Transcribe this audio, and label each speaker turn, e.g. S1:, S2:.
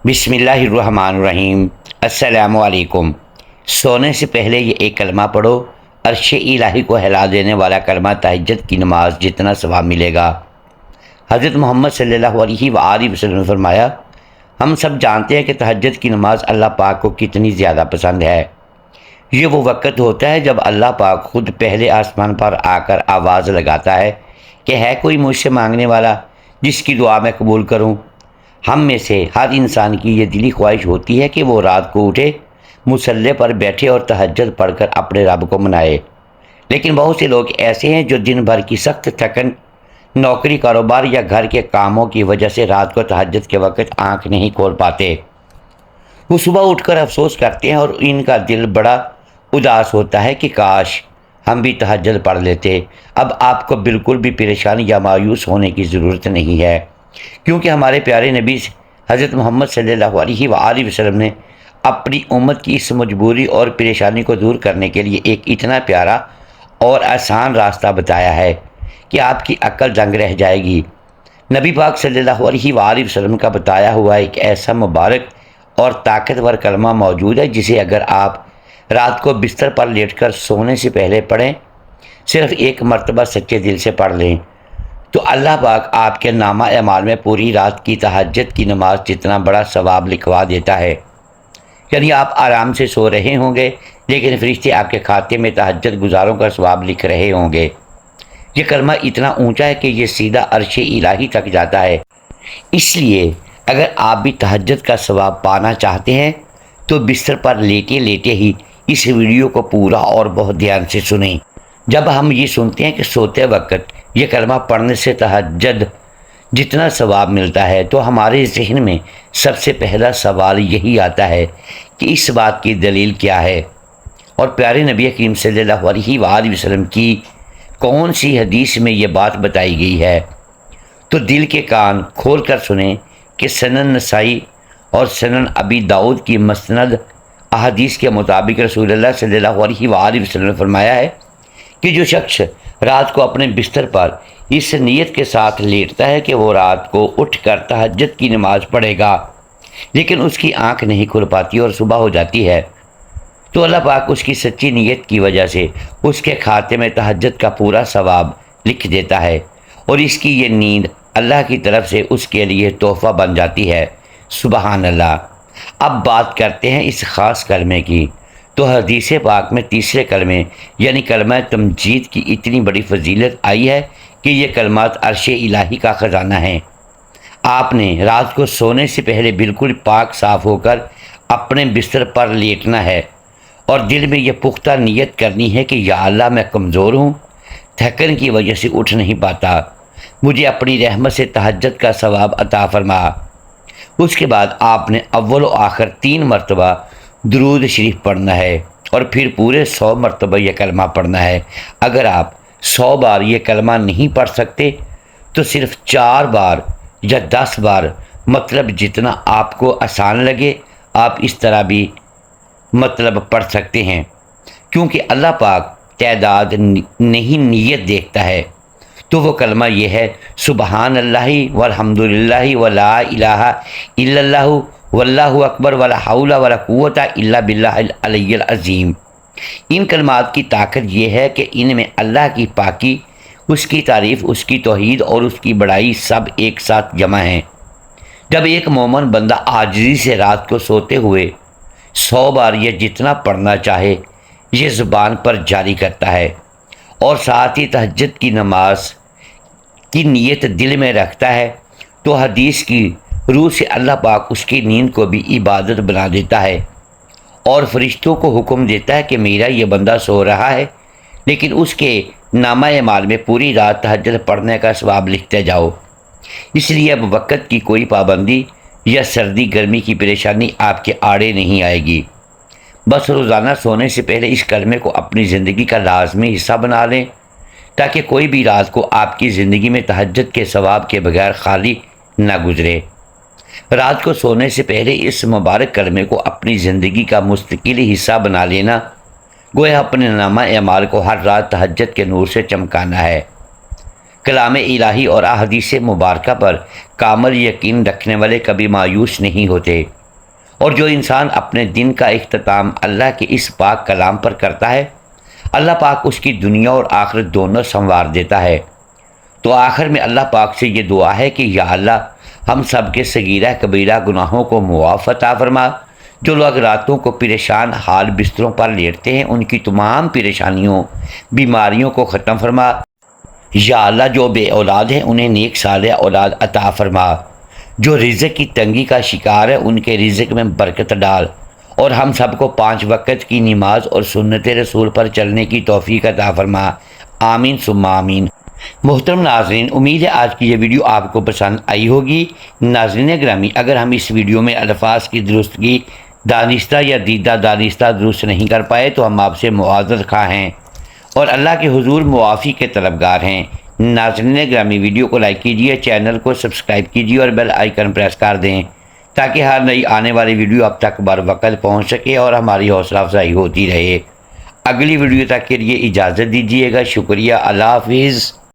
S1: بسم اللہ الرحمن الرحیم۔ السلام علیکم۔ سونے سے پہلے یہ ایک کلمہ پڑھو، عرش الہی کو ہلا دینے والا کلمہ تہجد کی نماز جتنا ثواب ملے گا۔ حضرت محمد صلی اللہ علیہ وآلہ وسلم نے فرمایا، ہم سب جانتے ہیں کہ تہجد کی نماز اللہ پاک کو کتنی زیادہ پسند ہے۔ یہ وہ وقت ہوتا ہے جب اللہ پاک خود پہلے آسمان پر آ کر آواز لگاتا ہے کہ ہے کوئی مجھ سے مانگنے والا جس کی دعا میں قبول کروں۔ ہم میں سے ہر انسان کی یہ دلی خواہش ہوتی ہے کہ وہ رات کو اٹھے، مصلی پر بیٹھے اور تہجد پڑھ کر اپنے رب کو منائے، لیکن بہت سے لوگ ایسے ہیں جو دن بھر کی سخت تھکن، نوکری، کاروبار یا گھر کے کاموں کی وجہ سے رات کو تہجد کے وقت آنکھ نہیں کھول پاتے۔ وہ صبح اٹھ کر افسوس کرتے ہیں اور ان کا دل بڑا اداس ہوتا ہے کہ کاش ہم بھی تہجد پڑھ لیتے۔ اب آپ کو بالکل بھی پریشانی یا مایوس ہونے کی ضرورت نہیں ہے، کیونکہ ہمارے پیارے نبی حضرت محمد صلی اللہ علیہ وآلہ وسلم نے اپنی امت کی اس مجبوری اور پریشانی کو دور کرنے کے لیے ایک اتنا پیارا اور آسان راستہ بتایا ہے کہ آپ کی عقل دنگ رہ جائے گی۔ نبی پاک صلی اللہ علیہ وآلہ وسلم کا بتایا ہوا ایک ایسا مبارک اور طاقتور کلمہ موجود ہے جسے اگر آپ رات کو بستر پر لیٹ کر سونے سے پہلے پڑھیں، صرف ایک مرتبہ سچے دل سے پڑھ لیں، تو اللہ پاک آپ کے نامہ اعمال میں پوری رات کی تہجد کی نماز جتنا بڑا ثواب لکھوا دیتا ہے۔ یعنی آپ آرام سے سو رہے ہوں گے لیکن فرشتے آپ کے کھاتے میں تہجد گزاروں کا ثواب لکھ رہے ہوں گے۔ یہ کلمہ اتنا اونچا ہے کہ یہ سیدھا عرش الہی تک جاتا ہے۔ اس لیے اگر آپ بھی تہجد کا ثواب پانا چاہتے ہیں تو بستر پر لیٹے لیٹے ہی اس ویڈیو کو پورا اور بہت دھیان سے سنیں۔ جب ہم یہ سنتے ہیں کہ سوتے وقت یہ کلمہ پڑھنے سے تہجد جتنا ثواب ملتا ہے تو ہمارے ذہن میں سب سے پہلا سوال یہی آتا ہے کہ اس بات کی دلیل کیا ہے، اور پیارے نبی کریم صلی اللہ علیہ وآلہ وسلم کی کون سی حدیث میں یہ بات بتائی گئی ہے؟ تو دل کے کان کھول کر سنیں کہ سنن نسائی اور سنن ابی داؤد کی مسند احادیث کے مطابق رسول اللہ صلی اللہ علیہ وآلہ وسلم نے فرمایا ہے کہ جو شخص رات کو اپنے بستر پر اس نیت کے ساتھ لیٹتا ہے کہ وہ رات کو اٹھ کر تہجد کی نماز پڑھے گا لیکن اس کی آنکھ نہیں کھل پاتی اور صبح ہو جاتی ہے، تو اللہ پاک اس کی سچی نیت کی وجہ سے اس کے کھاتے میں تہجد کا پورا ثواب لکھ دیتا ہے، اور اس کی یہ نیند اللہ کی طرف سے اس کے لیے تحفہ بن جاتی ہے۔ سبحان اللہ۔ اب بات کرتے ہیں اس خاص کلمے کی۔ تو حدیث پاک میں تیسرے کلمے یعنی کلمہ تمجید کی اتنی بڑی فضیلت آئی ہے کہ یہ کلمات عرش الہی کا خزانہ ہیں۔ آپ نے رات کو سونے سے پہلے بالکل پاک صاف ہو کر اپنے بستر پر لیٹنا ہے اور دل میں یہ پختہ نیت کرنی ہے کہ یا اللہ، میں کمزور ہوں، تھکن کی وجہ سے اٹھ نہیں پاتا، مجھے اپنی رحمت سے تہجد کا ثواب عطا فرما۔ اس کے بعد آپ نے اول و آخر 3 مرتبہ درود شریف پڑھنا ہے اور پھر پورے 100 مرتبہ یہ کلمہ پڑھنا ہے۔ اگر آپ 100 بار یہ کلمہ نہیں پڑھ سکتے تو صرف 4 بار یا 10 بار، مطلب جتنا آپ کو آسان لگے آپ اس طرح بھی مطلب پڑھ سکتے ہیں، کیونکہ اللہ پاک تعداد نہیں نیت دیکھتا ہے۔ تو وہ کلمہ یہ ہے، سبحان اللہ والحمد للہ ولا الہ الا اللہ واللہ اکبر ولا حول ولا قوت الا باللہ العلی العظیم۔ ان کلمات کی طاقت یہ ہے کہ ان میں اللہ کی پاکی، اس کی تعریف، اس کی توحید اور اس کی بڑائی سب ایک ساتھ جمع ہیں۔ جب ایک مومن بندہ عاجزی سے رات کو سوتے ہوئے 100 بار یہ جتنا پڑھنا چاہے یہ زبان پر جاری کرتا ہے اور ساتھ ہی تہجد کی نماز کی نیت دل میں رکھتا ہے، تو حدیث کی روح سے اللہ پاک اس کی نیند کو بھی عبادت بنا دیتا ہے اور فرشتوں کو حکم دیتا ہے کہ میرا یہ بندہ سو رہا ہے لیکن اس کے نامہ اعمال میں پوری رات تہجد پڑھنے کا ثواب لکھتے جاؤ۔ اس لیے اب وقت کی کوئی پابندی یا سردی گرمی کی پریشانی آپ کے آڑے نہیں آئے گی۔ بس روزانہ سونے سے پہلے اس کلمے کو اپنی زندگی کا لازمی حصہ بنا لیں تاکہ کوئی بھی رات کو آپ کی زندگی میں تہجد کے ثواب کے بغیر خالی نہ گزرے۔ رات کو سونے سے پہلے اس مبارک کلمے کو اپنی زندگی کا مستقل حصہ بنا لینا گویا اپنے نامہ اعمال کو ہر رات تہجد کے نور سے چمکانا ہے۔ کلام الہی اور احادیث مبارکہ پر کامل یقین رکھنے والے کبھی مایوس نہیں ہوتے، اور جو انسان اپنے دن کا اختتام اللہ کے اس پاک کلام پر کرتا ہے، اللہ پاک اس کی دنیا اور آخرت دونوں سنوار دیتا ہے۔ تو آخر میں اللہ پاک سے یہ دعا ہے کہ یا اللہ ہم سب کے صغیرہ کبیرہ گناہوں کو معاف عطا فرما۔ جو لوگ راتوں کو پریشان حال بستروں پر لیٹتے ہیں، ان کی تمام پریشانیوں بیماریوں کو ختم فرما۔ یا اللہ جو بے اولاد ہیں انہیں نیک صالح اولاد عطا فرما۔ جو رزق کی تنگی کا شکار ہے ان کے رزق میں برکت ڈال، اور ہم سب کو 5 وقت کی نماز اور سنت رسول پر چلنے کی توفیق عطا فرما۔ آمین ثم آمین۔ محترم ناظرین، امید ہے آج کی یہ ویڈیو آپ کو پسند آئی ہوگی۔ ناظرین گرامی، اگر ہم اس ویڈیو میں الفاظ کی درستگی دانستہ یا دیدہ دانستہ درست نہیں کر پائے تو ہم آپ سے معذرت خواہ ہیں اور اللہ کے حضور معافی کے طلبگار ہیں۔ ناظرین گرامی، ویڈیو کو لائک کیجیے، چینل کو سبسکرائب کیجیے اور بیل آئیکن پریس کر دیں تاکہ ہر نئی آنے والی ویڈیو اب تک بر وقت پہنچ سکے اور ہماری حوصلہ افزائی ہوتی رہے۔ اگلی ویڈیو تک کے لیے اجازت دیجیے گا۔ شکریہ، اللہ حافظ۔